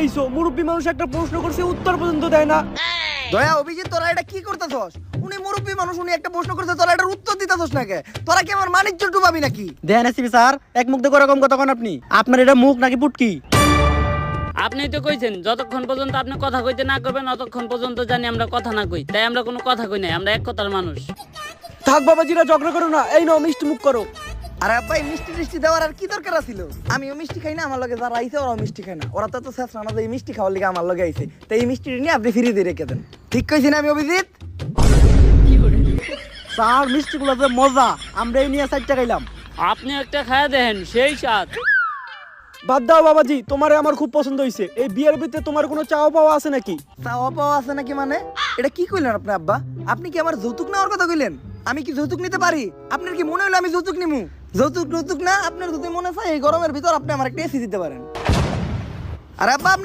এইসো মুরব্বী মানুষ একটা প্রশ্ন করছে উত্তর পর্যন্ত দেয় না। দয়া অভিজিৎ, তোরা এটা কি করতেছস? উনি মুরব্বী মানুষ, উনি একটা প্রশ্ন করছে, তোরা এটার উত্তর দিতেছস না কে? তোরা কি আমার মানিজ্য ডুবাবি নাকি? দেন এসপি স্যার, এক মুখ দিয়ে রকম কথা কোন আপনি? আপনার এটা মুখ নাকি পুটকি? আপনি তো কইছেন যতক্ষণ পর্যন্ত আপনি কথা কইতে না করবেন ততক্ষণ পর্যন্ত জানি আমরা কথা না কই, তাই আমরা কোনো কথা কই নাই, আমরা এক কথার মানুষ। থাক বাবাজিরা, ঝগড়া করো না, এই নাও মিষ্টি মুখ করো। আরে আব্বা, এই মিষ্টি টিষ্টি দেওয়ার আর কি দরকার ছিল? আমিও মিষ্টি খাই না, আমার লগে যারা আইছে ওরাও মিষ্টি খায় না। ওরা তো শেষ রানা এই মিষ্টি খাওয়ার লিগে আমার লগে আইছে, তাই এই মিষ্টি নিয়ে আপনি ফিরিয়ে দিয়ে রেখে দেন। ঠিক কইছি না আমি অভিজিৎ? স্যার মিষ্টি গুলো যে মজা, আমরা এই নিয়ে 4টা খাইলাম। আপনি একটা খায়া দেখেন, সেই স্বাদ। বাদ দাও বাবাজি, তোমারে আমার খুব পছন্দ হইছে। এই বিয়ের ভিতরে তোমার কোনো চাও পাওয়া আছে নাকি? চাওয়া পাওয়া আছে নাকি মানে? এটা কি কইলেন আপনি আব্বা? আপনি কি আমার যৌতুক নেওয়ার কথা কইলেন? আমি কি যৌতুক নিতে পারি? আপনার কি মনে হলো আমি যৌতুক নিমু? যৌতুক না, আপনার যদি মনে চায় এই গরমের ভিতর আপনি আমার একটা এসি দিতে পারেন। আরে আব্বা, আপনি